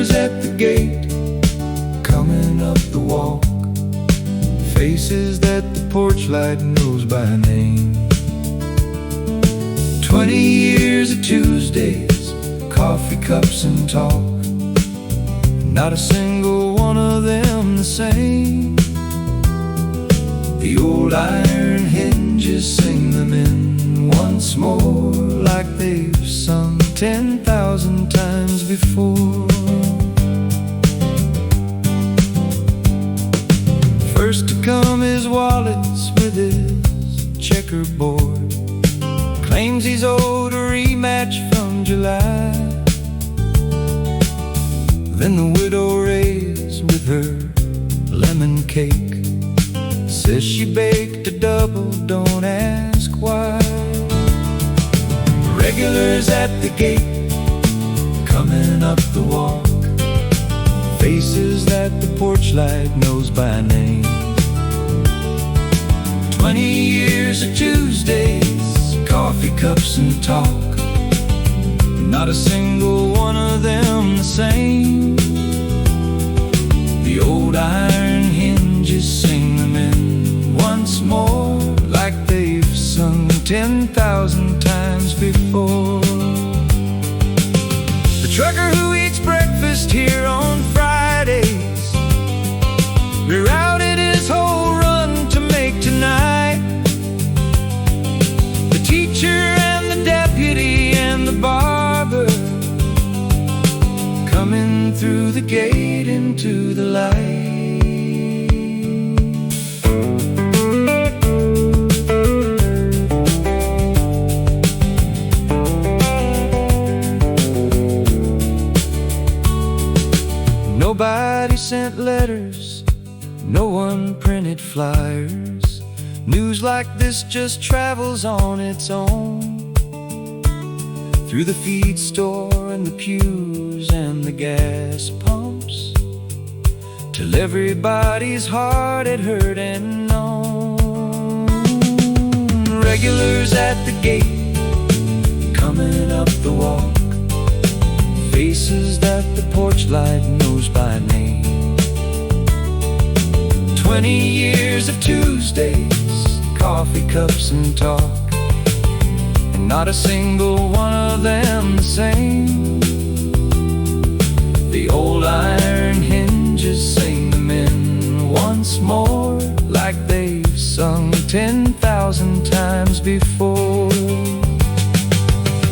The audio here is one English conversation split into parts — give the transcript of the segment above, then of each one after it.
Regulars at the gate, coming up the walk, faces that the porch light knows by name. 20 years of Tuesdays, coffee cups and talk, not a single one of them the same. The old iron hinges sing them in once more, like they've sung 10,000 times before. First to come is Wallace with his checkerboard, claims he's owed a rematch from July. Then the widow Ray's with her lemon cake, says she baked a double, don't ask why. Regulars at the gate, coming up the walk, faces that the porch light knows by name. 20 years of Tuesdays, coffee cups and talk, not a single one of them the same. The old iron hinges sing them in once more, like they've sung 10,000 times before. The trucker who eats breakfast here on Fridays rerouted his whole run to make tonight. The teacher and the deputy and the barber coming through the gate into the light. Nobody sent letters, no one printed flyers. News like this just travels on its own, through the feed store and the pews and the gas pumps, till everybody's heart had heard and known. Regulars at the gate, coming up the walk, faces that the porch light knows by name. 20 years of Tuesdays, coffee cups and talk, and not a single one of them the same. The old iron hinges sing them in once more, like they've sung 10,000 times before.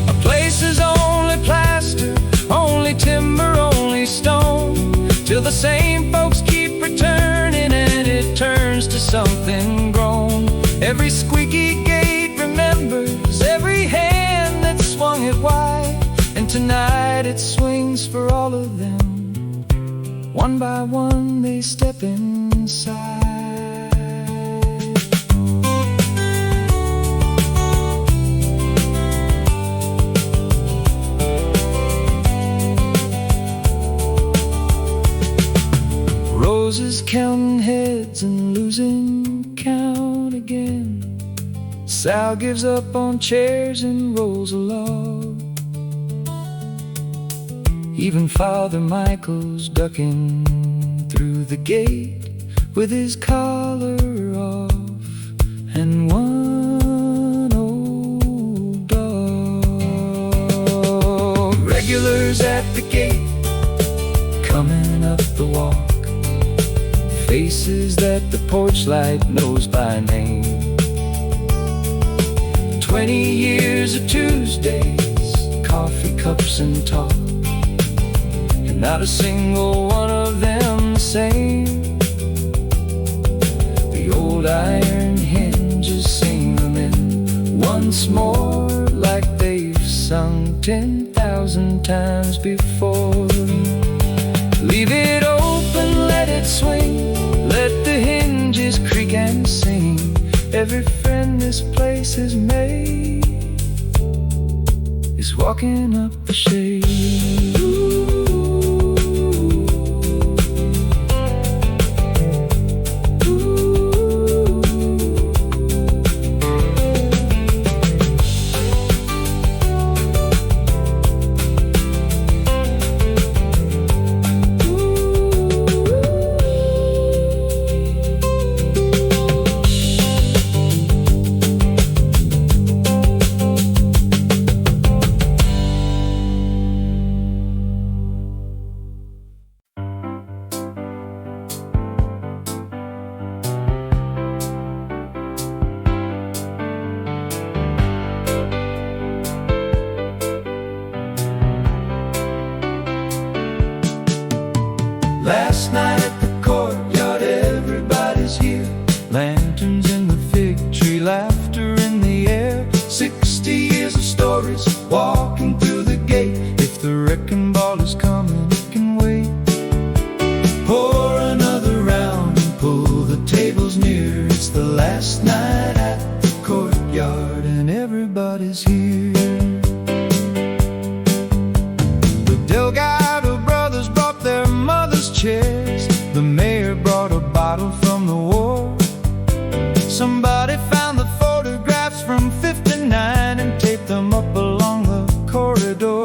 A place is only plaster, only timber, only stone, till the same folks keep returning and it turns to something grown. Every squeaky gate remembers every hand that swung it wide, and tonight it swings for all of them. One by one they step inside. Roses counting heads and losing count again. Sal gives up on chairs and rolls a log. Even Father Michael's ducking through the gate with his collar off, and one old dog. Regulars at the gate, coming up the walk, faces that the porch light knows by name. 20 years of Tuesdays, coffee cups and talk, and not a single one of them the same. The old iron hinges sing them in once more, like they've sung 10,000 times before. Leave it open, let it swing, let the hinges creak and sing. Every friend this place has made is walking up the shade. stories, walking through the gate. If the wrecking ball is coming, it can wait. Pour another round and pull the tables near. It's the last night at the courtyard and everybody's here. The Delgado brothers brought their mother's chairs. The mayor brought a bottle from the war. Somebody found the photographs from '59 and taped them up along the corridor.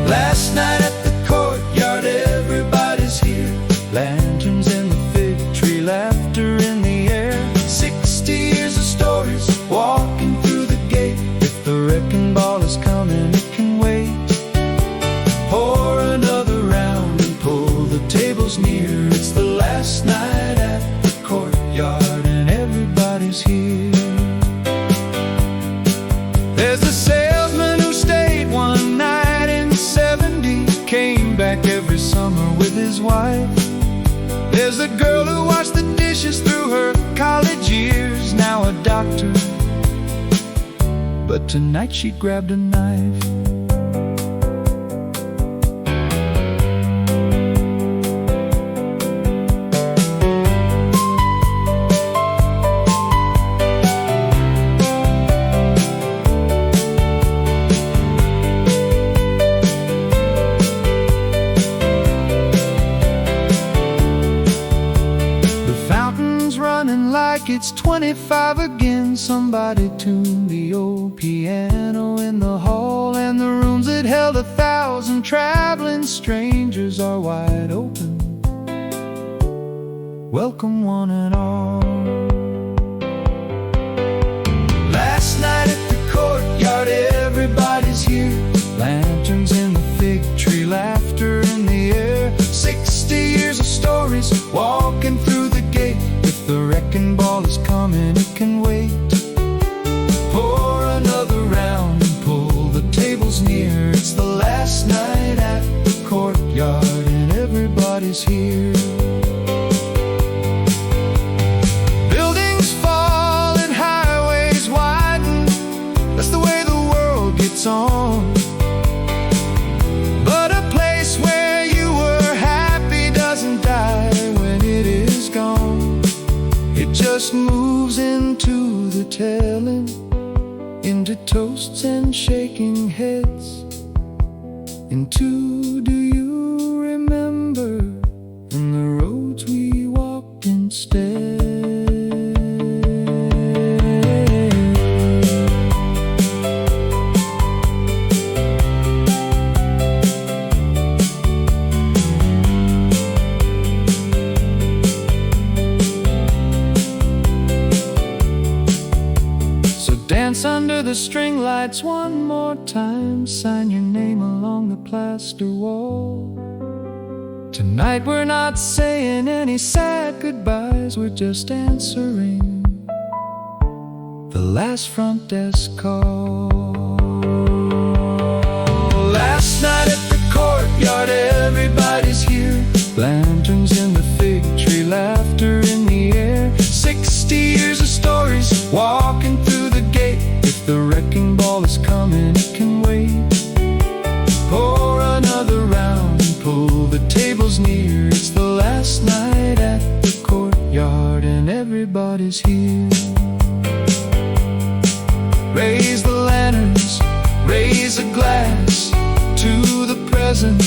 Last night at the courtyard, everybody's here. Lanterns in the fig tree, laughter in the air. 60 years of stories, walking through the gate. If the wrecking ball is coming, it can wait. Pour another round and pull the tables near. It's the last night at the courtyard and everybody's here. There's a salesman who stayed one night in '70, came back every summer with his wife. There's a girl who washed the dishes through her college years, now a doctor, but tonight she grabbed a knife. Like it's 25 again. Somebody tuned the old piano in the hall, and the rooms that held 1,000 traveling strangers are wide open. Welcome one and all. Last night at the courtyard, everybody's here. Lanterns in the fig tree, laughter in the air. 60 years of stories, walking through the gate. If the wrecking ball is coming, it can wait. Pour another round and pull the tables near. It's the last night at the courtyard and everybody's here. Buildings fall and highways widen. That's the way the world gets on. But a place where you were happy doesn't die when it is gone. It just moves into the telling, into toasts and shaking heads, into do you remember, and the roads we walked instead. Dance under the string lights one more time. Sign your name along the plaster wall. Tonight we're not saying any sad goodbyes, we're just answering the last front desk call. Last night at the courtyard, everybody's here. Lanterns in the fig tree, laughter in the air. 60 years of stories, walking through the gate. If the wrecking ball is coming, it can wait. Pour another round and pull the tables near. It's the last night at the courtyard and everybody's here. Raise the lanterns, raise a glass to the present,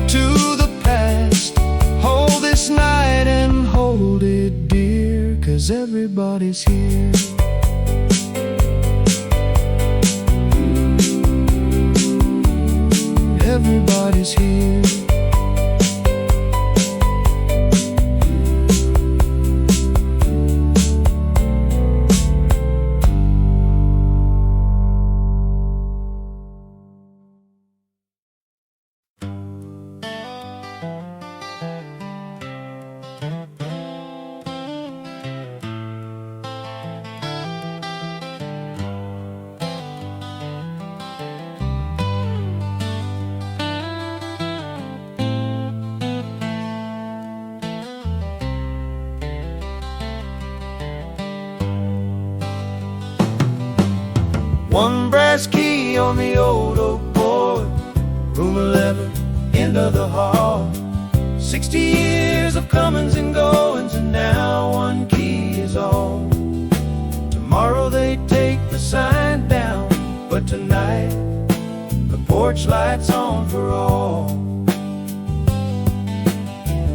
to the past. Hold this night and hold it dear, 'cause everybody's here. Everybody's here. One breath brass key on the old oak board, room 11, end of the hall. 60 years of comings and goings, and now one key is all. Tomorrow they take the sign down, but tonight the porch light's on for all.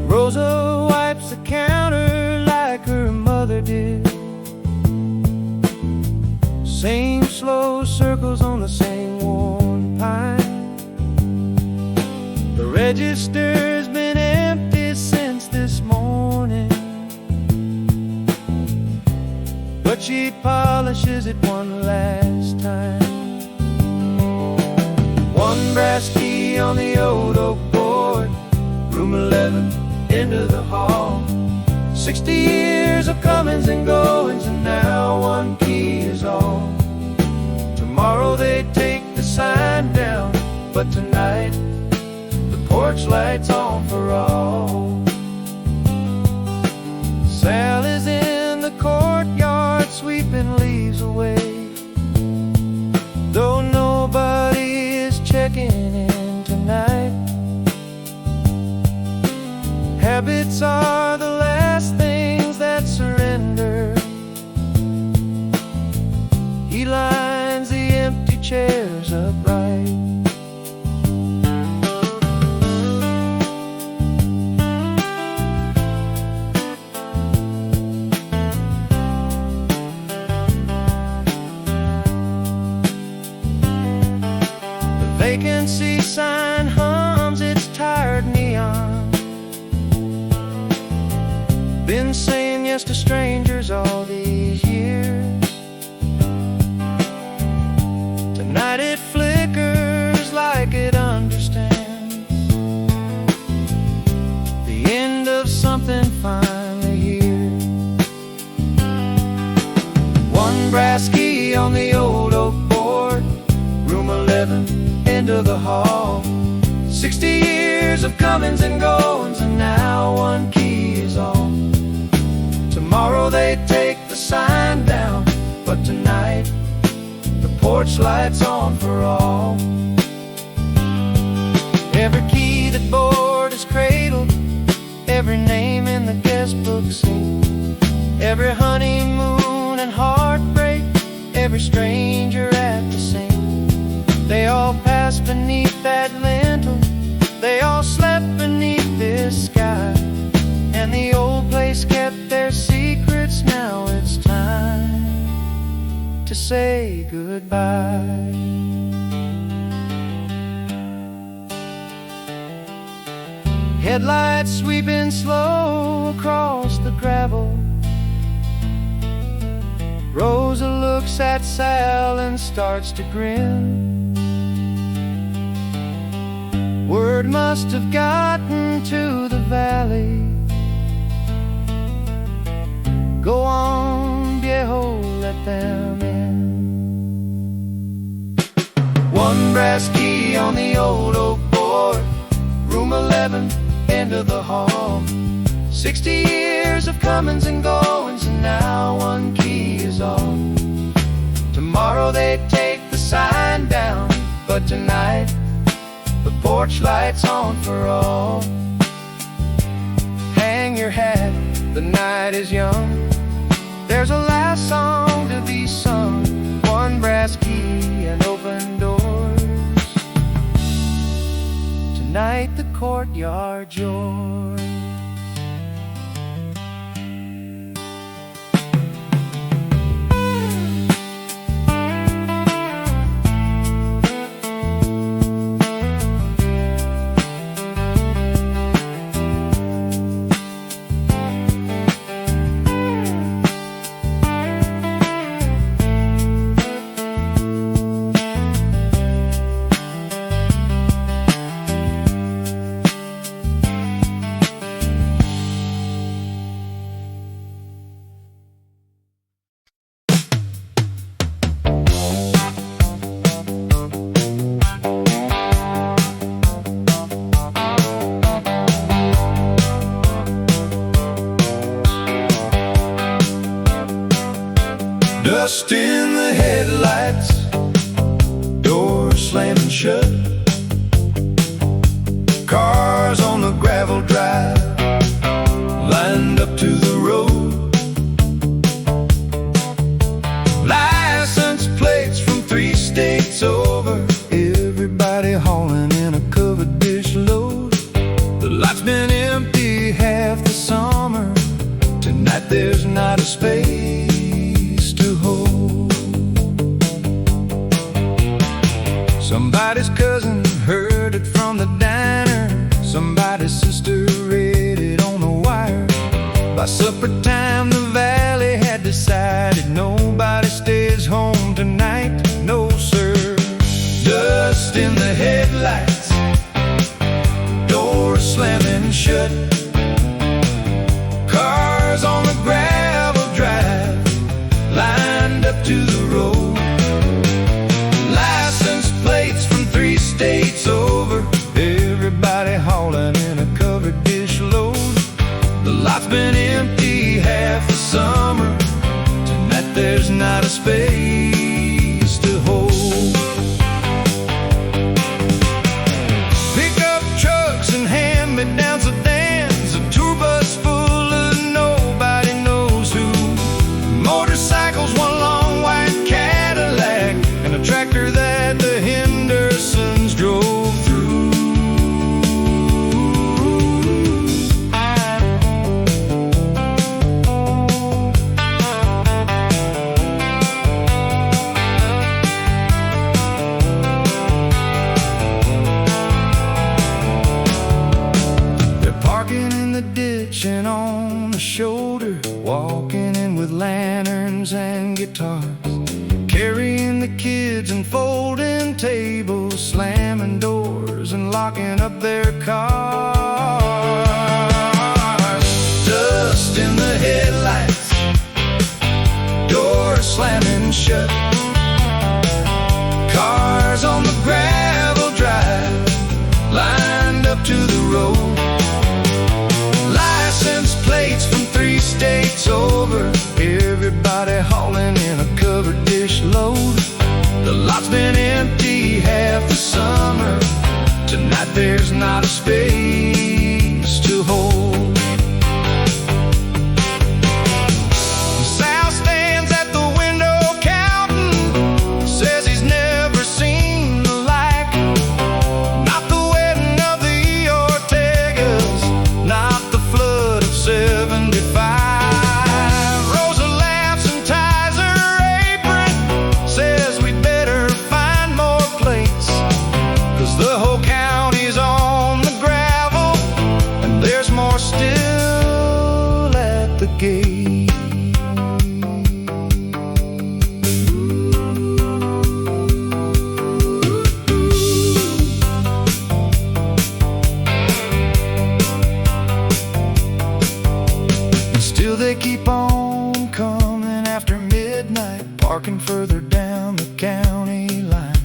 Rosa wipes the counter like her mother did. Same slow circles on the same worn pine. The register's been empty since this morning, but she polishes it one last time. One brass key on the old oak board, room 11, end of the hall. 60 years of comings and goings, and now one key is all. Tomorrow they take the sign down, but tonight the porch light's on for all. Sal is in the courtyard sweeping leaves away, though nobody is checking in tonight. Habits are the last things that surrender. He lines the empty chairs upright. The vacancy sign hums its tired neon. Been saying yes to strangers all these years. Tonight it flickers like it understands the end of something finally here. One brass key on the old oak board, room 11, end of the hall. 60 years of comings and goings, and now one key is all. Tomorrow they take the sign down, but tonight the porch light's on for all. Every key that board is cradled, every name in the guest book seen, every honeymoon and heartbreak, every stranger at the scene. They all pass beneath that lintel, they all slept beneath this sky, and the old place kept their secrets. Now it's time to say goodbye. Headlights sweeping slow across the gravel. Rosa looks at Sal and starts to grin. Word must have gotten to the valley. Go on, viejo, let them in. One brass key on the old oak board, room 11, end of the hall. 60 years of comings and goings, and now one key is all. Tomorrow they take the sign down, but tonight the porch light's on for all. Hang your hat, the night is young. There's a last song to be sung. One brass key and open doors. Tonight the courtyard's yours. Dust in the headlights, shut. Cars on the gravel drive, lined up to the road. License plates from 3 states over, everybody hauling in a covered dish load. The lot's been empty half the summer. Tonight there's not a space to hold. Somebody's cousin heard it from the diner. Somebody's sister read it on the wire. By supper time the valley had decided nobody stays home tonight. No sir. Dust in the headlights, doors slamming shut. Cars on the gravel drive, lined up to the road. License plates from 3 states over, everybody hauling in a covered dish load. The lot's been empty half the summer. Tonight there's not a space to hold. Pickup trucks and hand-me-down sedans, a tour bus full of nobody knows who. Motorcycles, one long white Cadillac, and a tractor that the Hendersons drove through. And on the shoulder, walking in with lanterns and guitars, carrying the kids and folding tables, slamming doors and locking up their cars. Dust in the headlights, doors slamming shut. Cars on the gravel drive, lined up to the road. License plates from 3 states over, everybody hauling in a covered dish load. The lot's been empty half the summer. Tonight there's not a space to hold. Sal stands at the window counting, says he's never seen the like. Not the wedding of the Ortegas, not the flood of 75. Rosa laughs and ties her apron, says we'd better find more plates, 'cause the whole county's on the gravel, and there's more still at the gate. Still they keep on coming after midnight, parking further down the county line,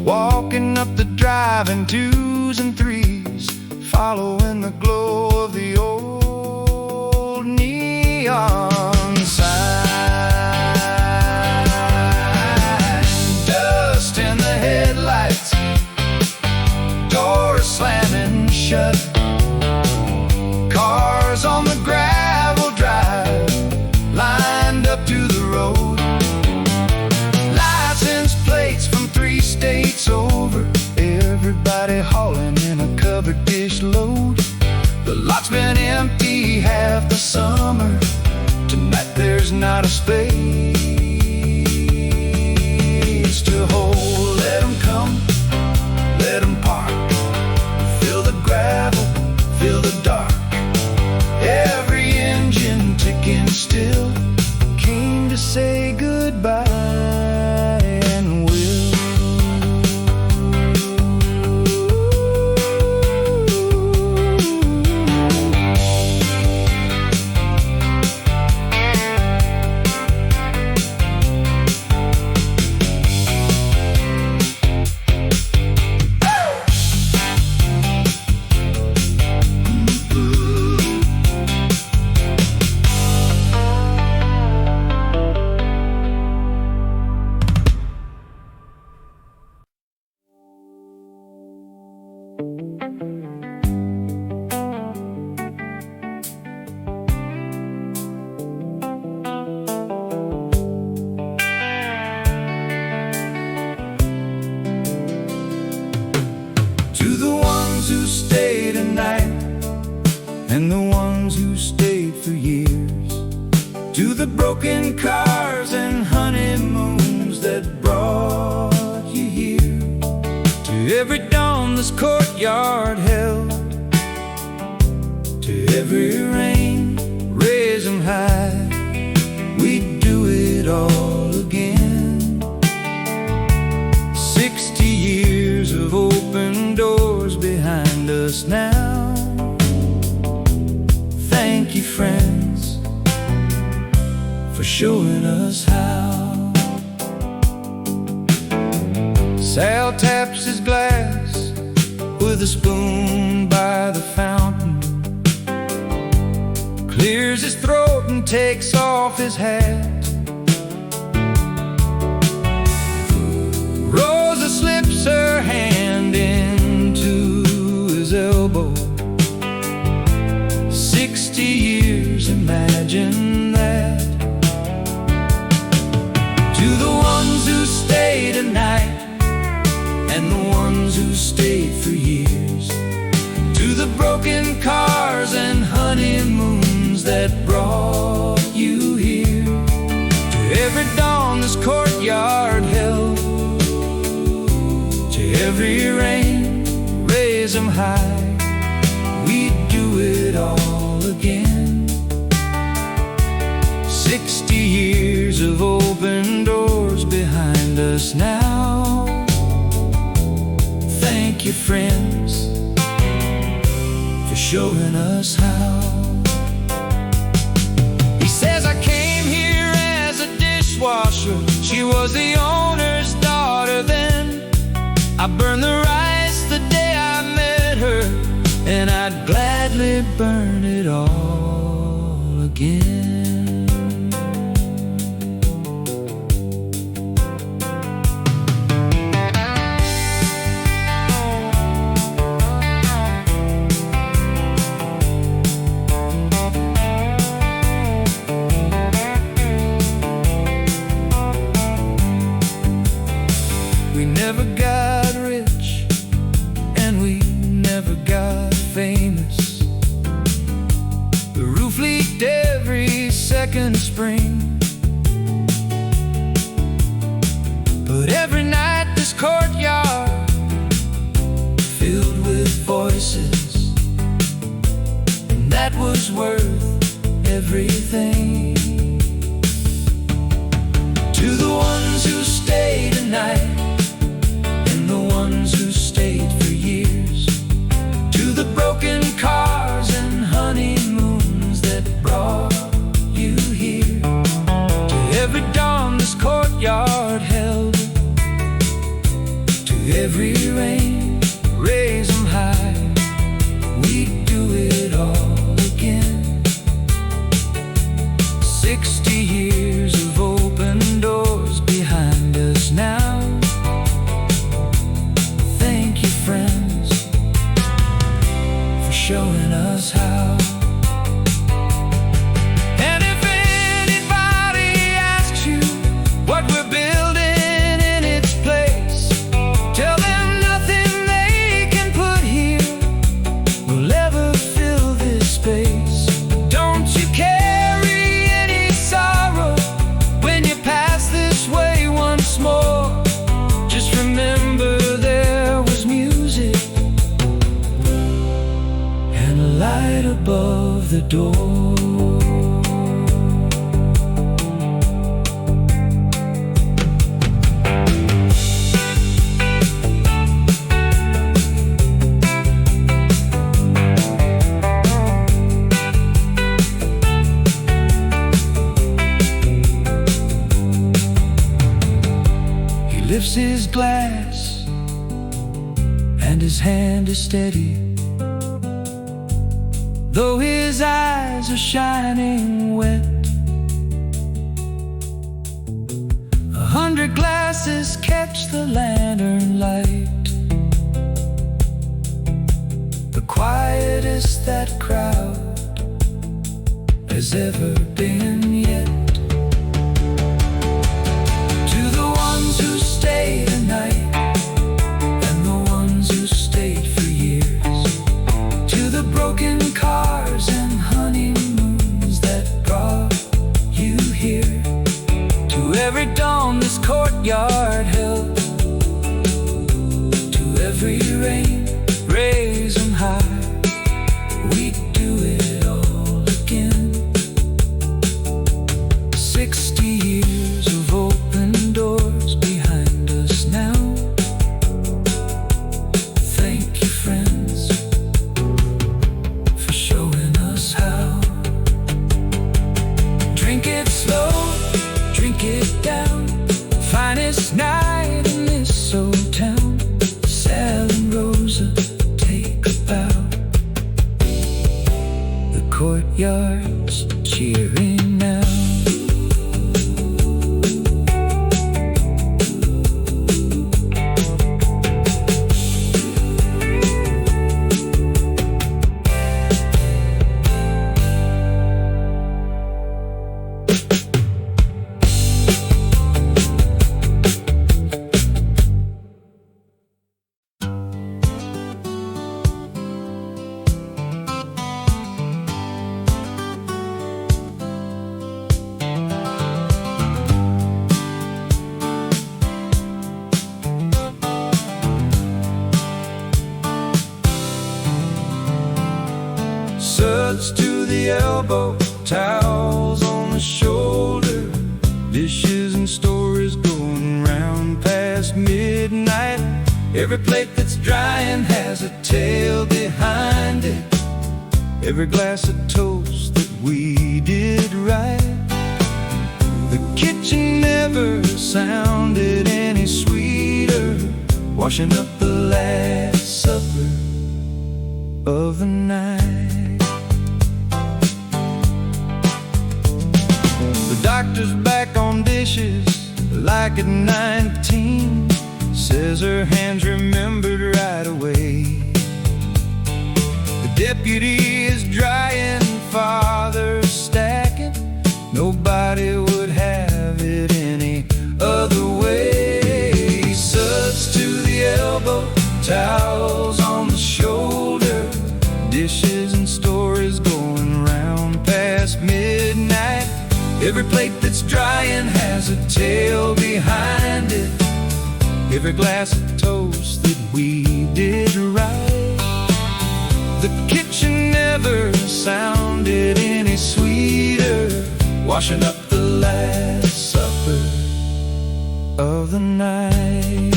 walking up the drive in 2s and 3s, following the glow of the old neon sign. Dust in the headlights, doors slamming shut. Cars on the gravel drive, lined up to the road. License plates from 3 states over, everybody hauling in a covered dish load. The lot's been empty half the summer. Tonight there's not a space to hold. Let 'em come, let 'em park, feel the gravel, feel the dark. Every engine ticking still, came to say goodbye and will. ones who stayed a night, and the ones who stayed for years. To the broken cars and honeymoons that brought you here. To every dawn this courtyard held, to every rain, raise 'em high. We'd do it all again. 60 years of open doors behind us now. Thank you, friends, for showing us how. Sal taps his glass with a spoon by the fountain, clears his throat and takes off his hat. Rosa slips her hand into his elbow. 60 years, imagine that. To the ones who stayed a night, and the ones who stayed for years. To the broken cars and honeymoons that brought you here. To every dawn this courtyard held, to every rain, raise 'em high. We'd do it all again. 60 years of open doors behind us now. Thank you, friends, for showing us how. He says, I came here as a dishwasher. She was the owner's daughter then. I burned the rice the day I met her, and I'd gladly burn it all again. We never got rich, and we never got famous. The roof leaked every second spring, but every night this courtyard filled with voices, and that was worth everything. To the ones who stayed a night, the ones who stayed for years. To the broken cars and honeymoons that brought you here. To every dawn this courtyard held, to every rain, raise 'em high. We'd do it all again. 60 years of open doors behind us now. Friends, for showing us how. And if anybody asks you what we're building in its place, tell them nothing they can put here will ever fill this space. Don't you carry any sorrow when you pass this way once more. Just remember there was music and a light above the door. He lifts his glass and his hand is steady, though his eyes are shining wet. 100 glasses catch the lantern light, the quietest that crowd has ever been yet. To the ones who stayed a night, and the ones who stayed for years. courtyard help to every rain, raise 'em high. We do it all again. 60 years of open doors behind us now. Thank you, friends, for showing us how. Drink it slow, drink it down. Finest night in this old town. Sal and Rosa, take a bow. The courtyard's cheering now. Suds to the elbow, towels on the shoulder, dishes and stories going round past midnight. Every plate that's drying has a tale behind it. Every glass of toast that we did right. The kitchen never sounded any sweeter, washing up the last supper of the night. The doctor's back on dishes like at 19. Says her hands remembered right away. The deputy is drying, father's stacking. Nobody would have it any other way. Suds to the elbow, towels on the shoulder, dishes and stories going round past midnight. Every plate that's drying has a tale behind it. Every glass of toast that we did right. The kitchen never sounded any sweeter, washing up the last supper of the night.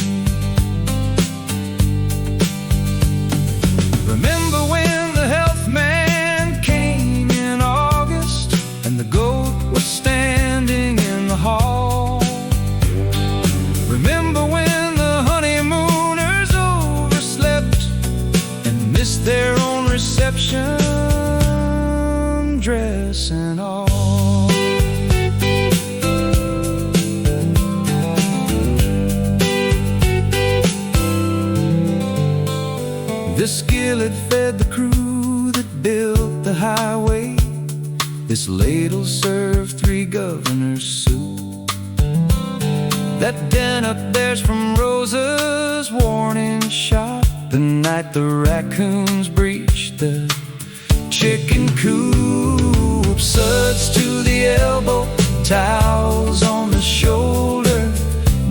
Remember when the health man came in August and the goat was standing in the hall? Remember when the honeymooners overslept and missed their own reception dress and all? This skillet fed the crew that built the highway. This ladle served 3 governors' soup. That den up there's from Rosa's warning shot, the night the raccoons breached the chicken coop. Suds to the elbow, towels on the shoulder,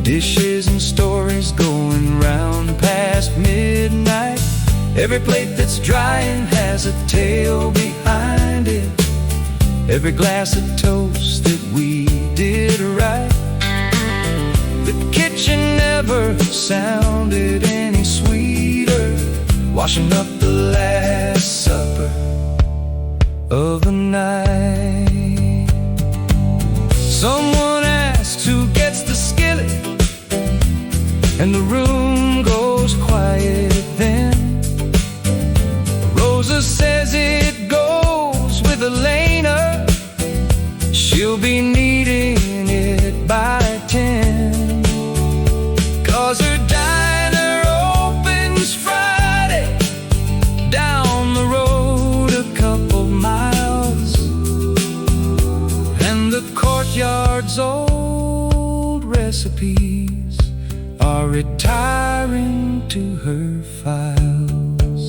dishes and stories going round past midnight. Every plate that's drying has a tale behind it. Every glass of toast that we did right. The kitchen never sounded any sweeter, washing up the last supper of the night. Someone asks who gets the skillet, and the room goes quiet then. Rosa says it goes with Elena. She'll be needing it by 10, 'cause her diner opens Friday down the road a couple miles, and the courtyard's old recipes are retiring to her files.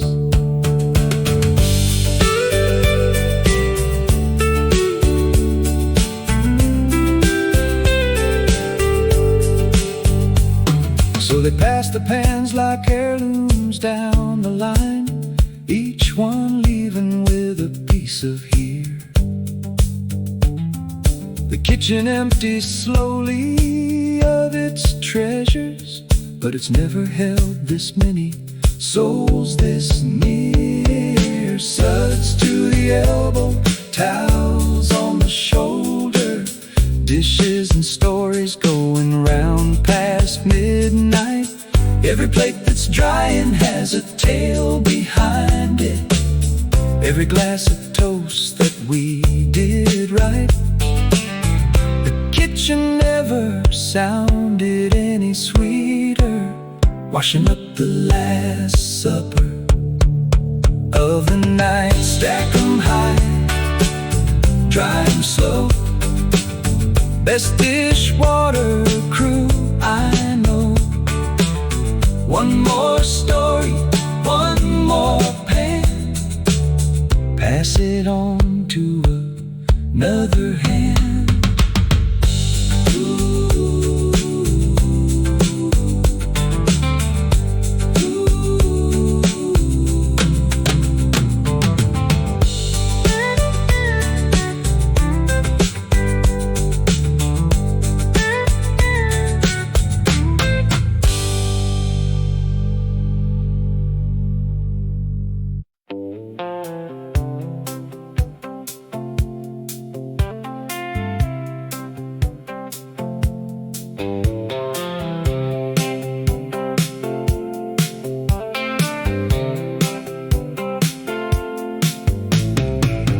So they pass the pans like heirlooms down the line, each one leaving with a piece of here. The kitchen empties slowly of its treasures, but it's never held this many souls this near. Suds to the elbow, towels on the shoulder, dishes and stories going round past midnight. Every plate that's drying has a tale behind it, every glass of toast that we did right. The kitchen never sounded any sweeter, washing up the last supper of the night. Stack 'em high, dry 'em slow, best dishwater crew I know. One more story, one more pan, pass it on to another hand.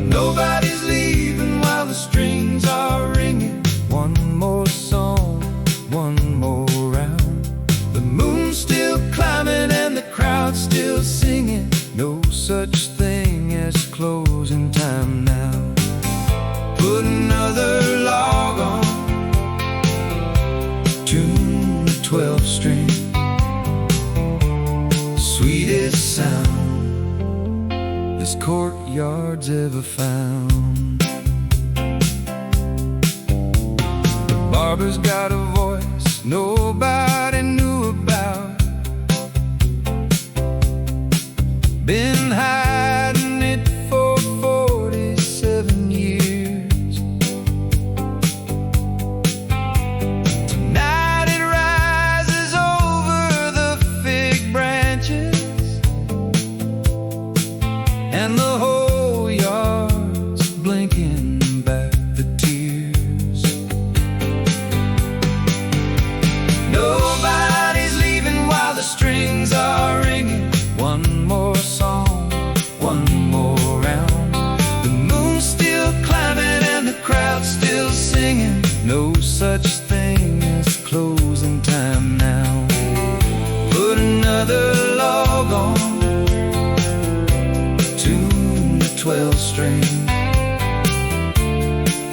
Nobody's leaving while the strings are ringing. One more song, one more round. The moon's still climbing and the crowd's still singing. No such thing as closing time now. Put another log on, tune the 12 string, sweetest sound this courtyard's ever found. The barber's got a voice nobody knew about, been hiding it for 47 years. Tonight it rises over the fig branches, and the whole yard's blinking back the tears. Nobody's leaving while the strings are ringing. One more song, one more round. The moon's still climbing and the crowd's still singing. No such thing as closing time now. Put another log on, 12 string,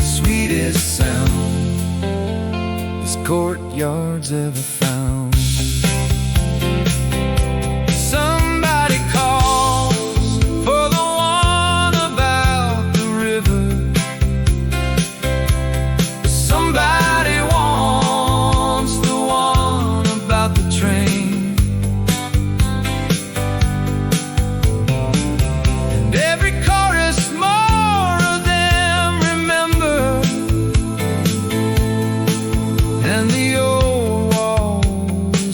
sweetest sound this courtyard's ever found. Somebody calls for the one about the river. Somebody wants the one about the train. And every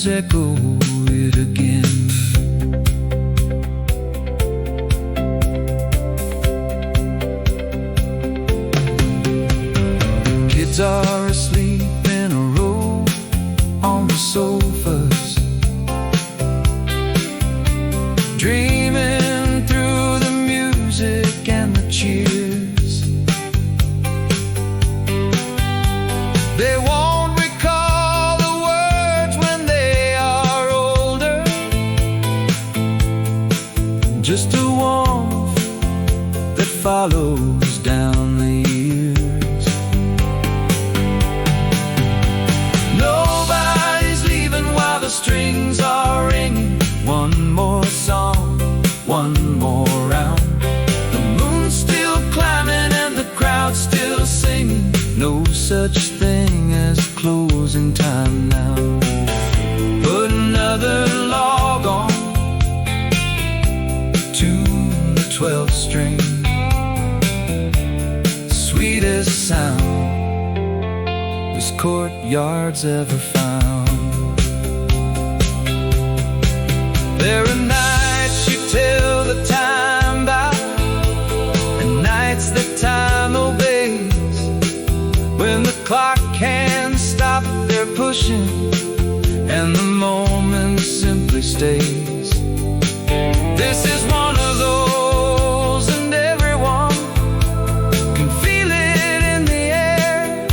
echo it again. Kids are asleep in a row on the sofas, dreaming through the music and the cheers. They won't recall the words when they are older, just a warmth that follows down the years. Nobody's leaving while the strings are ringing. One more song, one more round. The moon's still courtyard's ever found. There are nights you tell the time by, and nights that time obeys, when the clock can't stop their pushing and the moment simply stays. This is one of those, and everyone can feel it in the air,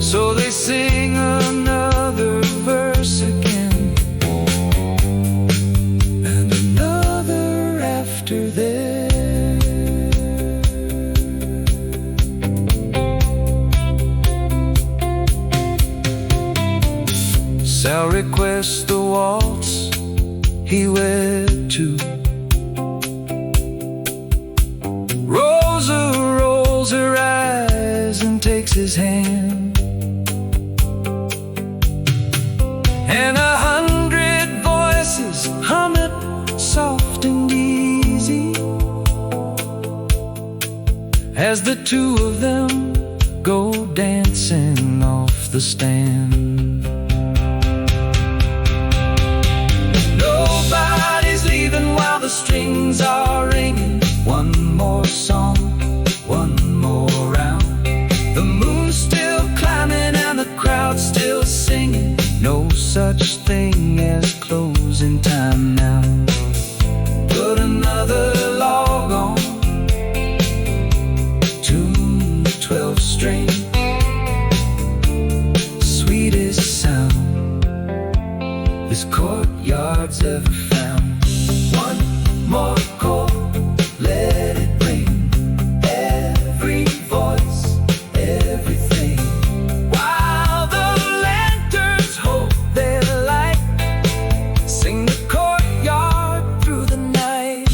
so they sing another verse again, and another after there. Sal requests the waltz he wed to. Rosa rolls her eyes and takes his hand, and 100 voices hum it soft and easy as the two of them go dancing off the stand. Nobody's leaving while the strings are ringing. One more song, one more round. The moon's still climbing and the crowd's still singing. No such thing as closing time now. Put another log on, tune the 12 string, sweetest sound this courtyard's ever found. One more chord, let it ring, every voice, everything, while the lanterns hold their light. Sing the courtyard through the night.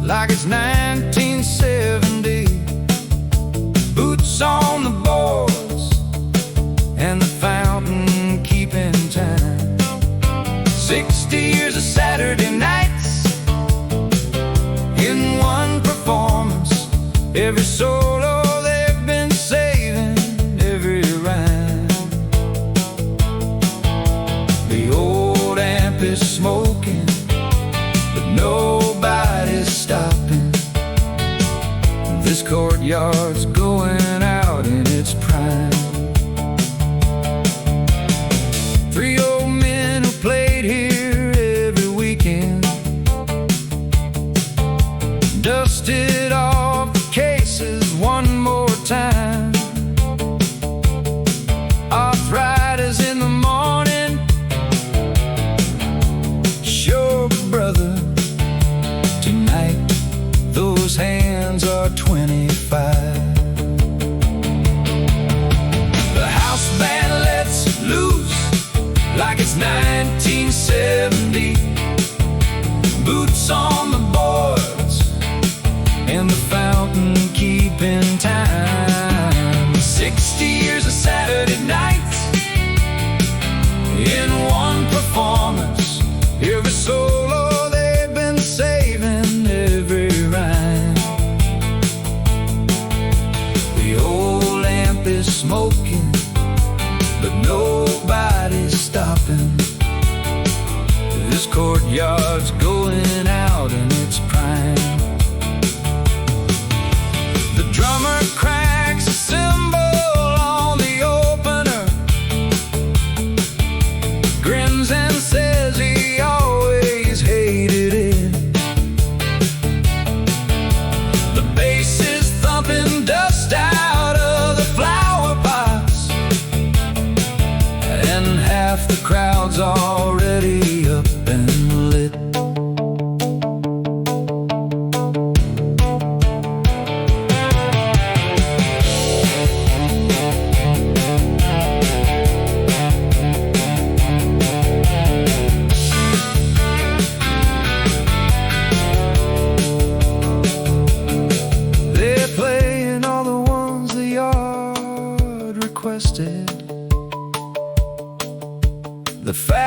Like it's 1970, boots on the boards and the fountain keeping time. 60 years of Saturday nights in one performance. Every solo they've been saving, every rhyme. The old amp is smoking, but nobody's stopping. This courtyard's going out in its prime. 3 old men who played here every weekend, dusted off the cases one more time. Arthritis in the morning, sure brother, tonight those hands are 25. The house band lets loose like it's 1970. Boots on the boards and the fountain keeping time. 60 years of Saturday nights in one performance. Every solo they've been saving, every rhyme. The old amp is smoking, but nobody's stopping. This courtyard's going out in its prime.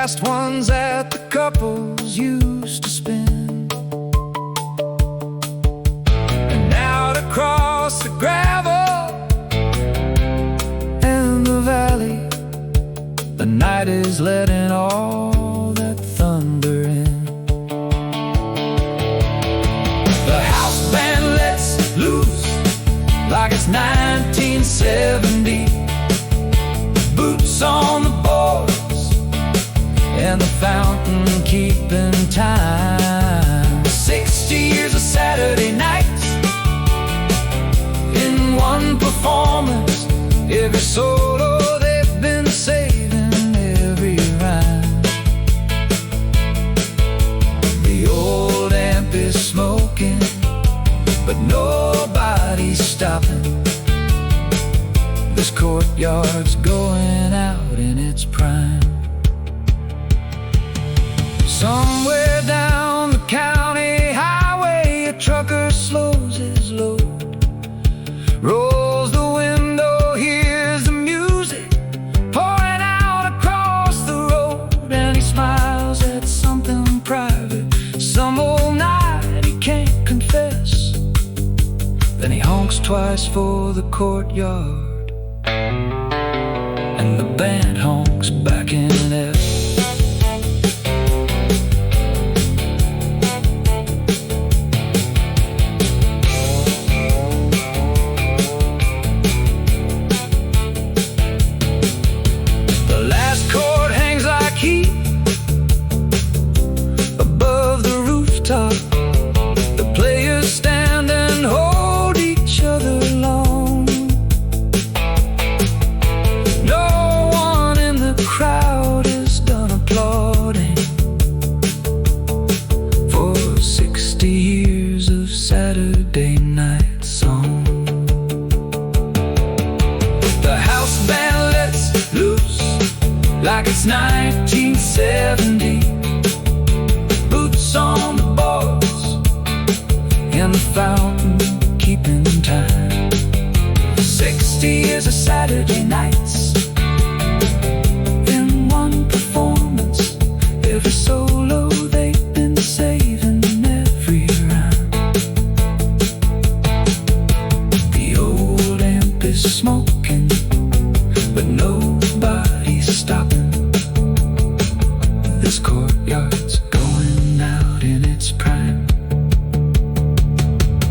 last ones that the couples used to spend. And out across the gravel and the valley, the night is letting all that thunder in. The house band lets loose like it's 1970. Boots on the boards and the fountain keeping time. 60 years of Saturday nights in one performance. Every solo they've been saving, every rhyme. The old amp is smoking, but nobody's stopping. This courtyard's going out in its prime. Somewhere down the county highway, a trucker slows his load, rolls the window, hears the music pouring out across the road, and he smiles at something private, some old night he can't confess. Then he honks twice for the courtyard, and the band honks back in F. The last chord hangs like heat above the rooftop. The players stand and hold each other long. No one in the crowd is done applauding for 60 years of Saturday night song. The house band lets loose like it's 1970. Boots on the boards and the fountain keeping time. 60 years of Saturday nights in one performance. Every solo they've been saving, every rhyme. The old amp is smoking, but nobody's stopping. This courtyard's going out in its prime.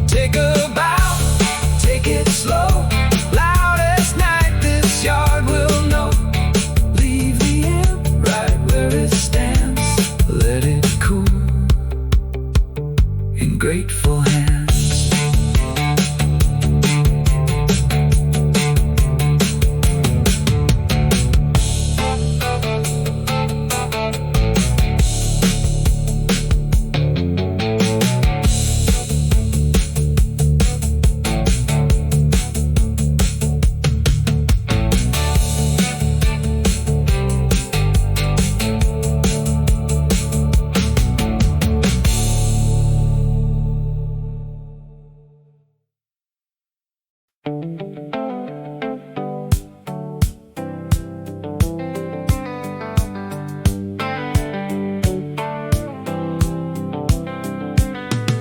Take a bow, take it slow. Loudest night this yard will know. Leave the amp right where it stands. Let it cool in grateful hands.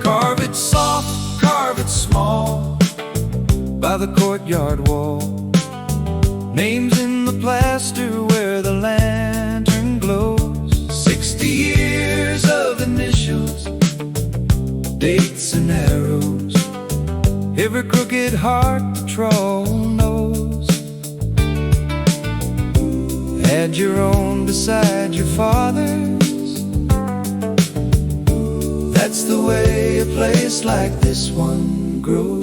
Carve it soft, carve it small, by the courtyard wall. Names in the plaster where the lantern glows. 60 years of initials, dates and arrows. Every crooked heart patrol knows. Had your own beside your father's. That's the way a place like this one grows.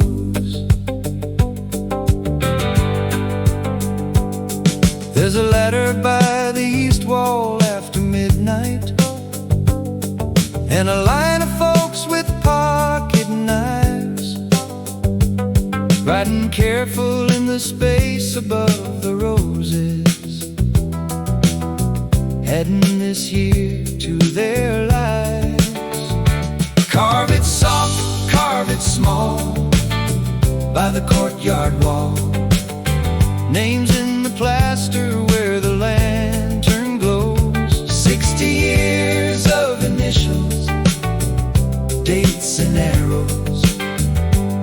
There's a ladder by the east wall after midnight, and a line of folks with pocket knives, riding careful in the space above the roses, heading this year to their lives. Carve it soft, carve it small, by the courtyard wall. Names in the plaster where the lantern glows. 60 years of initials, dates and arrows,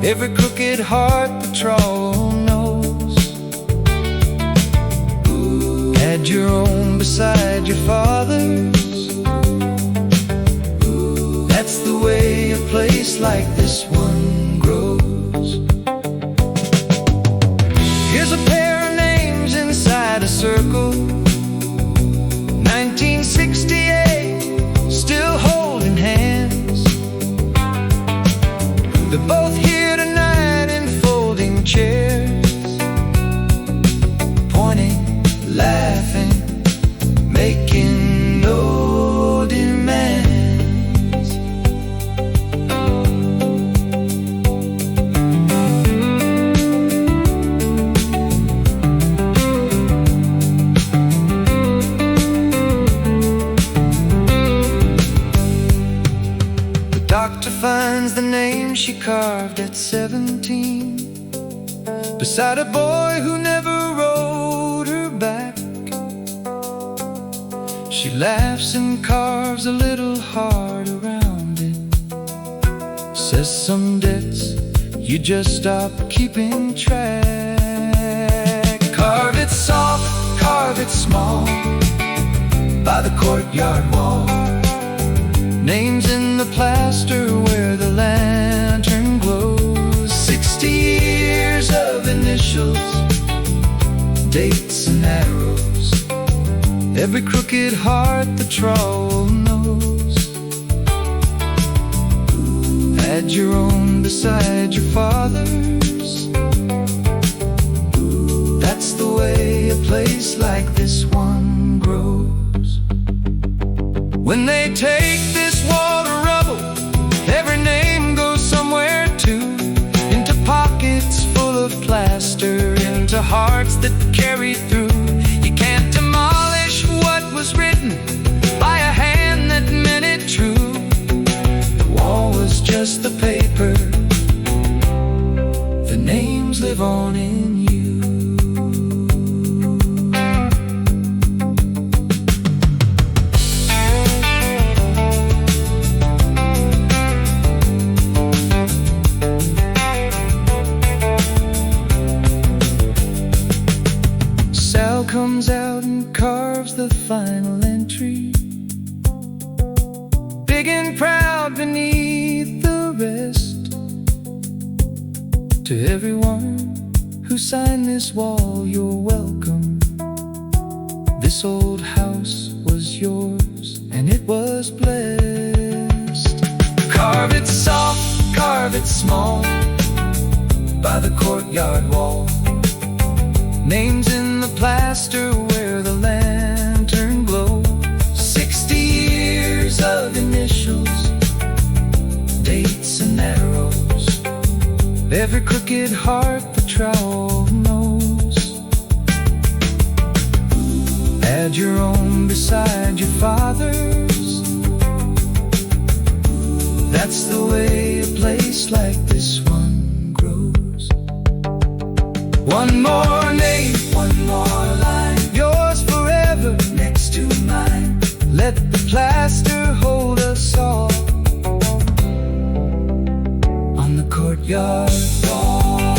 every crooked heart the trawl knows. Had your own beside your father's. That's the way a place like this one grows. Here's a pair of names inside a circle. 1968, still holding hands. They're both here tonight in folding chairs, pointing, laughing, making no demands. The doctor finds the name she carved at 17 beside a boy who never wrote her back. She laughs and carves a little heart around it. Says some debts you just stop keeping track. Carve it soft, carve it small, by the courtyard wall. Names in the plaster where the lantern glows. 60 years of initials, dates and arrows, every crooked heart the trawl knows. Had your own beside your father's. That's the way a place like this one grows. When they take this wall to rubble, every name goes somewhere too. Into pockets full of plaster, into hearts that carry through. You can't demolish what was written by a hand that meant it true. The wall was just the paper, the names live on in you. Comes out and carves the final entry, big and proud beneath the rest. To everyone who signed this wall, you're welcome. This old house was yours and it was blessed. Carve it soft, carve it small, by the courtyard wall. Names in the plaster where the lantern glows. 60 years of initials, dates and arrows, every crooked heart the trowel knows. Had your own beside your father's. That's the way a place like this one grows. One more name, one more line, yours forever next to mine. Let the plaster hold us all on the courtyard wall.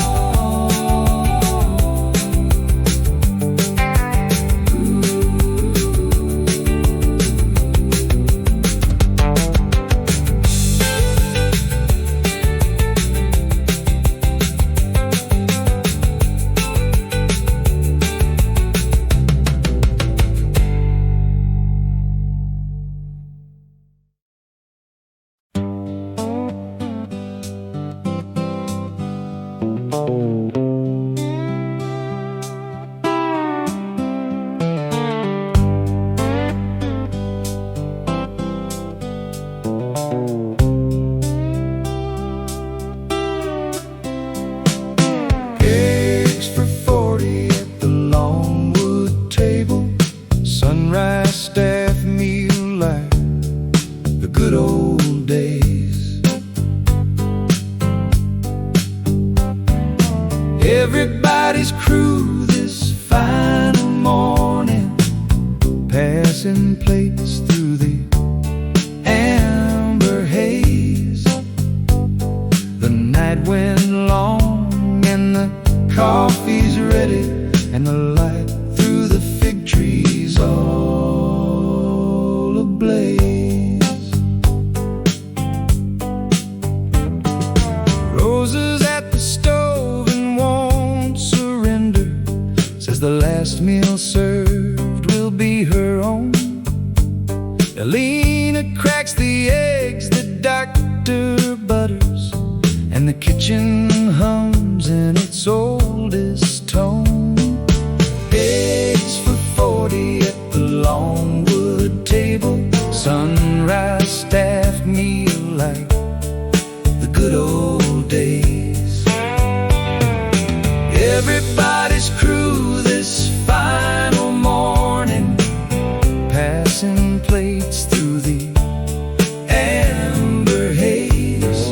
passing plates through the amber haze. The night went long and the coffee's ready, and the light through the fig trees all ablaze. Roses at the stove and won't surrender, says the last meal served will be her own. Elena cracks the eggs, the doctor butters, and the kitchen hums in its oldest tone. Eggs for 40 at the longwood table, sunrise staff meal like the good old days. Everybody's crew this final morning, passing plates through the amber haze.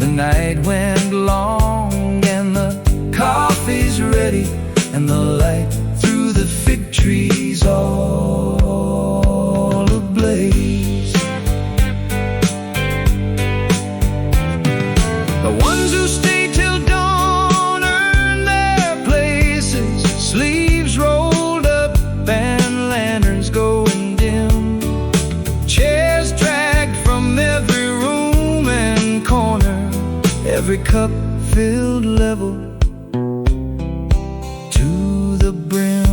The night went long and the coffee's ready, and the light through the fig trees all ablaze. The ones who stay till dawn earn their places, sleeves rolled up and lanterns going dim. Chairs dragged from every room and corner, every cup filled level to the brim.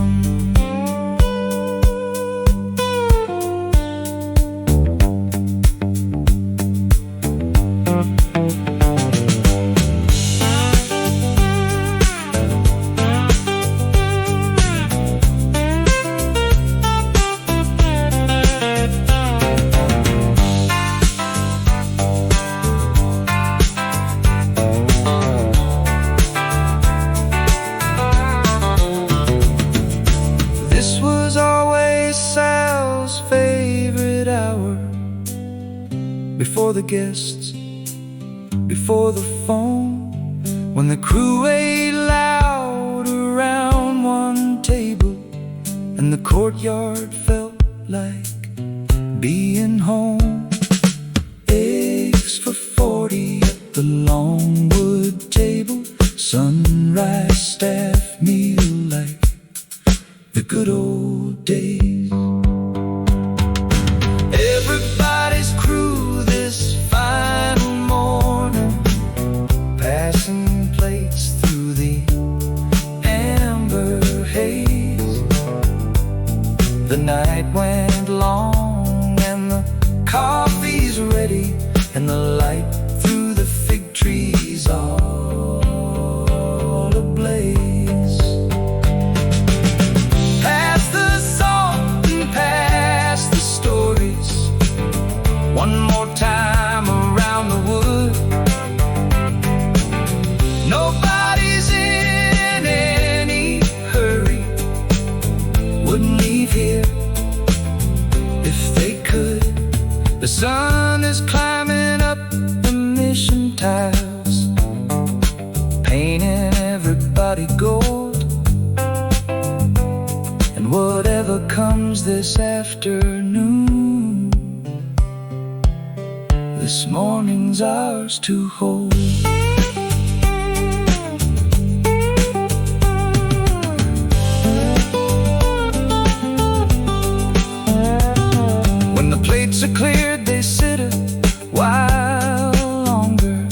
This was always Sal's favorite hour, before the guests, before the phone, when the crew ate loud around one table, and the courtyard felt like being home. Eggs for 40 at the longwood table, sunrise staff meal like the good old days. Everybody's crew this final morning, passing plates through the amber haze. The night went long and the coffee's ready, and the light through the fig trees all ablaze. Pass the salt and pass the stories, one more time around the wood. Nobody's in any hurry, wouldn't leave here if they could. The sun is climbing up the mission tiles, painting everybody gold. And whatever comes this afternoon, this morning's ours to hold. When the plates are cleared, they sit a while longer,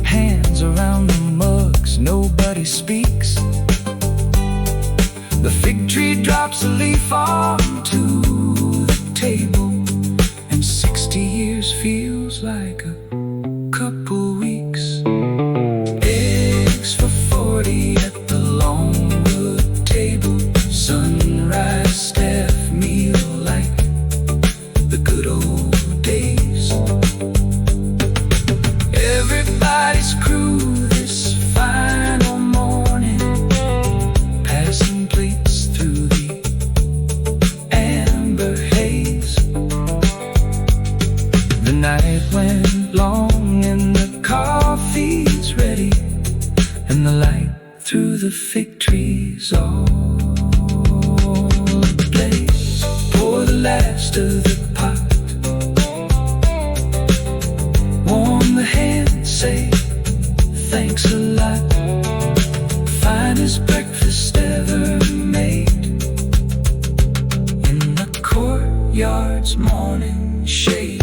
hands around the mugs, nobody speaks. The fig tree drops a leaf onto the table, and 60 years feels like a couple weeks. Eggs for 40 at the longwood table, sunrise staff meal like the good old days. Everybody's crew this final morning, passing plates through the amber haze. The night went long and the coffee's ready, and the light through the fig trees all ablaze. stir the pot, warm the hand, say thanks a lot. Finest breakfast ever made in the courtyard's morning shade.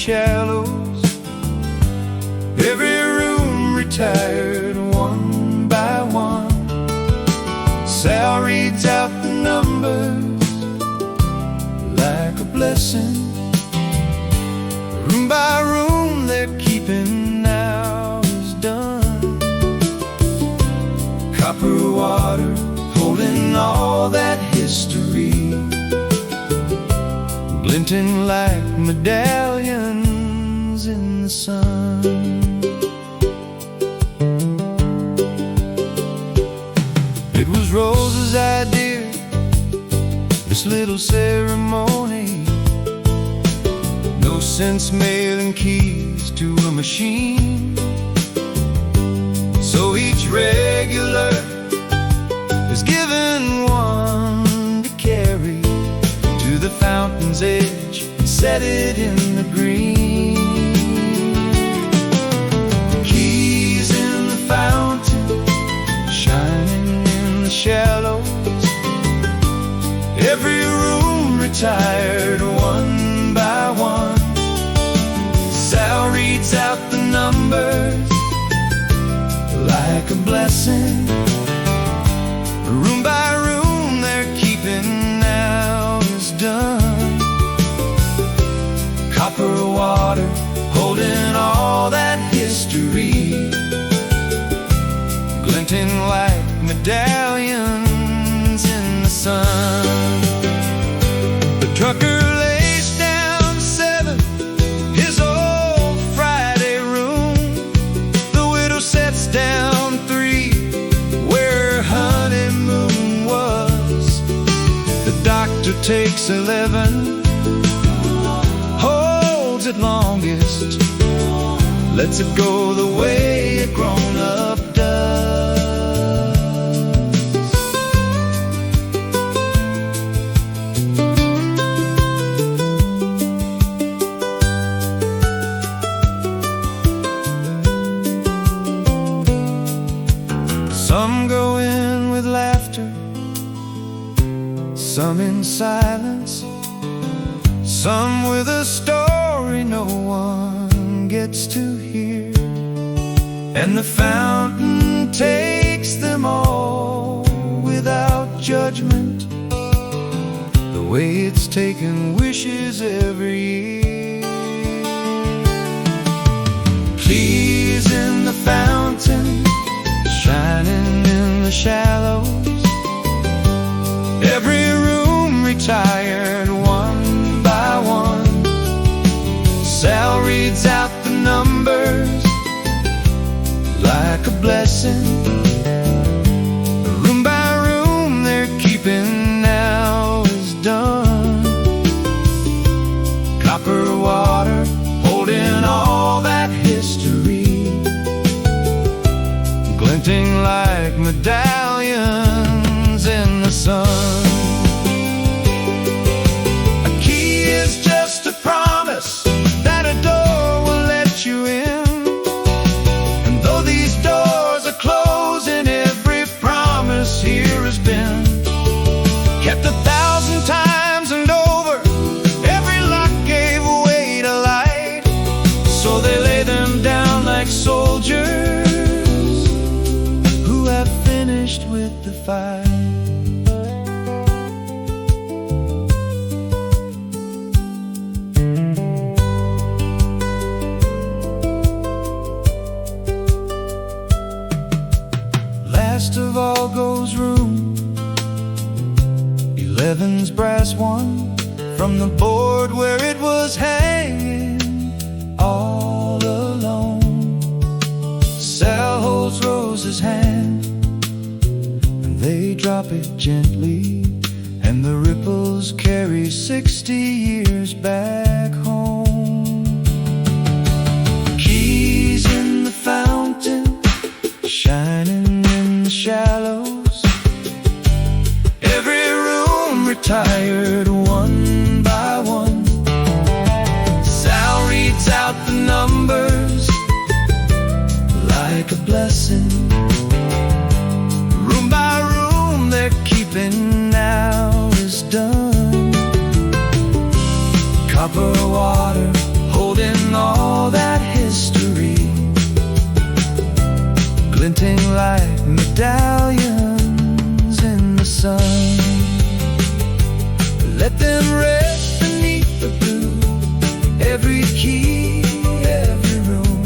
Shallows, every room retired one by one. Sal reads out the numbers like a blessing. Room by room they're keeping now is done. Copper water holding all that history, glinting like medallions in the sun. It was Rose's idea, this little ceremony. No sense mailing keys to a machine, so each regular is given one to carry to the fountain's edge and set it in the green. Keys in the fountain, shining in the shallows. Every room retired one by one. Sal reads out the numbers like a blessing. Room by room they're keeping now is done. Copper water holding all that history, glinting like medallions in the sun. The trucker lays down 7, his old Friday room. The widow sets down 3, where her honeymoon was. The doctor takes 11, holds it longest, lets it go the way a grown-up does. Some go in with laughter, some in silence, some with a story no one gets to hear. And the fountain takes them all without judgment, the way it's taken wishes every year. Please in the fountain, shining in the shallows. Every room retired one by one. Sal reads out the numbers like a blessing. Room by room they're keeping now is done. Copper water holding all that history, glinting like medallions in the sun. A key is just a promise that a door will let you in. And though these doors are closing, every promise here has been kept 1,000 times and over. Every lock gave way to light, so they lay them down like soldiers who have finished gone from the board where it was hanging all alone. Sal holds Rose's hand, and they drop it gently, and the ripples carry 60 years back home. Keys in the fountain, shining in the shallows. Every room retired one by one. Sal reads out the numbers like a blessing. Room by room they're keeping now is done. Copper water holding all that history, glinting like medallions in the sun. Let them rest beneath the blue, every key, every room.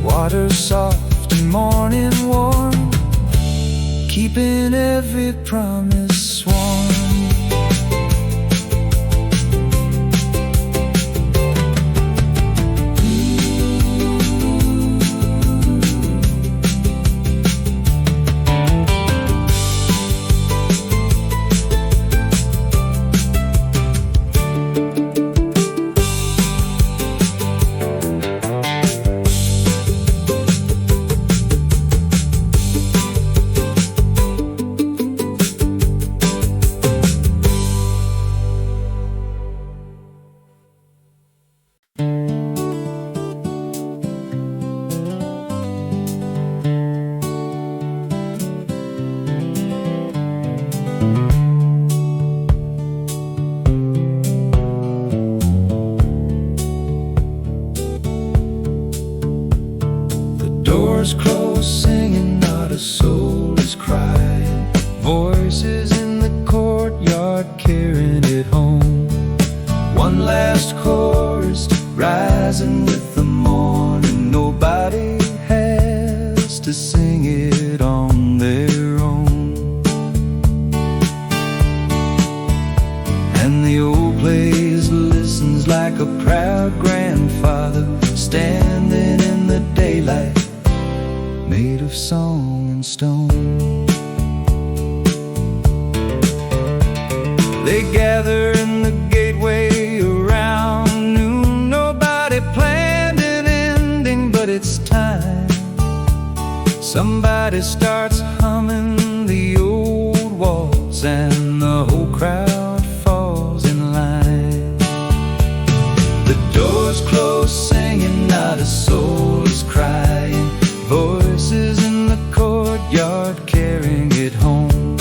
Water soft and morning warm, keeping every promise sworn. Doors close, singing, not a soul is crying. Voices in the courtyard carrying it home. One last chorus rising with the morning. Nobody has to sing it on their own. And the old place listens like a proud grandfather, standing in the daylight, made of song and stone. They gather in the gateway around noon. Nobody planned an ending, but it's time. Somebody starts humming the old waltz, and the whole crowd falls in line. The doors close, singing, not a soul is crying. Voices in the courtyard carrying it home.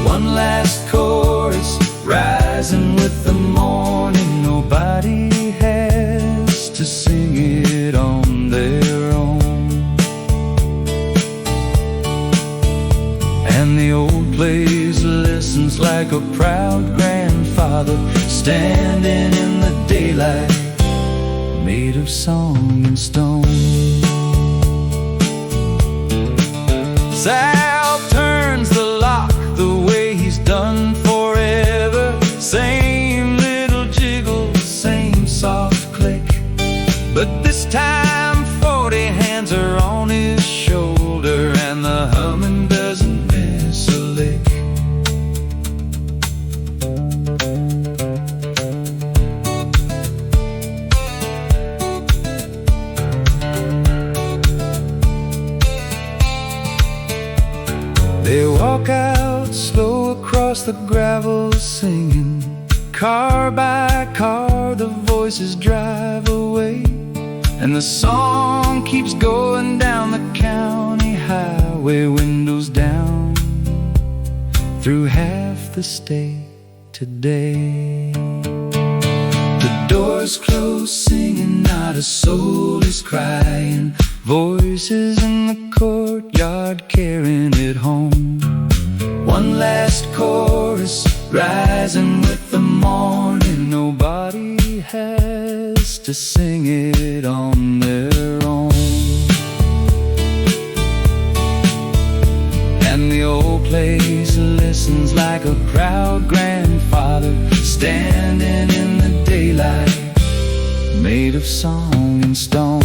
One last chorus rising with the morning. Nobody has to sing it on their own. And the old place listens like a proud grandfather, standing in the daylight, made of song and stone. Sal turns the lock the way he's done forever. Same little jiggle, same soft click. But this time 40 hands are on his shoulder, and the humming doesn't miss a lick. They walk out slow across the gravel, singing. Car by car the voices drive away, and the song keeps going down the county highway. Windows down through half the state today. The doors close, singing, not a soul is crying. Voices in the courtyard carrying it home. One last chorus rising with the morning. Nobody has to sing it on their own. And the old place listens like a proud grandfather, song in stone.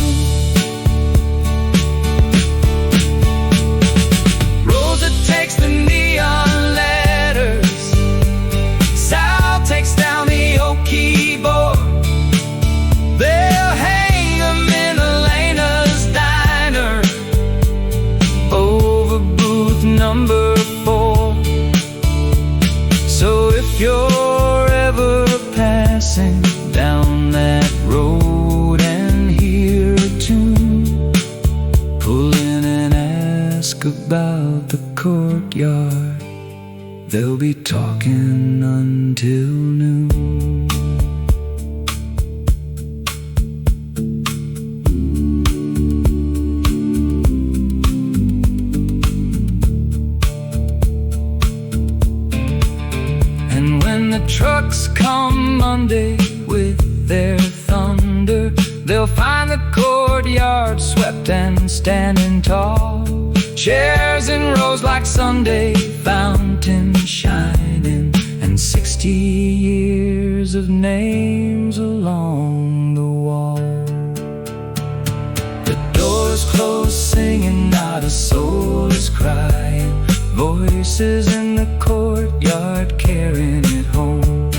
Rosa takes the neon letters, Sal takes down the oak keyboard. They'll hang 'em in Elena's diner over booth number 4. So if you're ever passing down that road and hear a tune, pull in and ask about the courtyard. They'll be talking until noon. And when the trucks come Monday with their thunder, they'll find the courtyard swept and standing tall. Chairs in rows like Sunday fountains shining, and 60 years of names along the wall. The doors close singing, not a soul is crying. Voices in the courtyard carrying it home.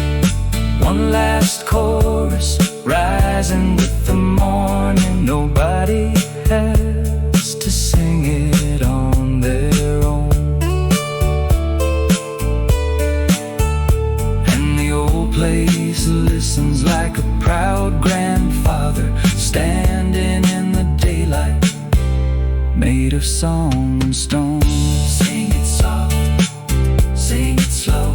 One last chorus rising with the morning. Nobody has to sing it on their own. And the old place listens like a proud grandfather standing in the daylight, made of song and stone. Sing it soft, sing it slow.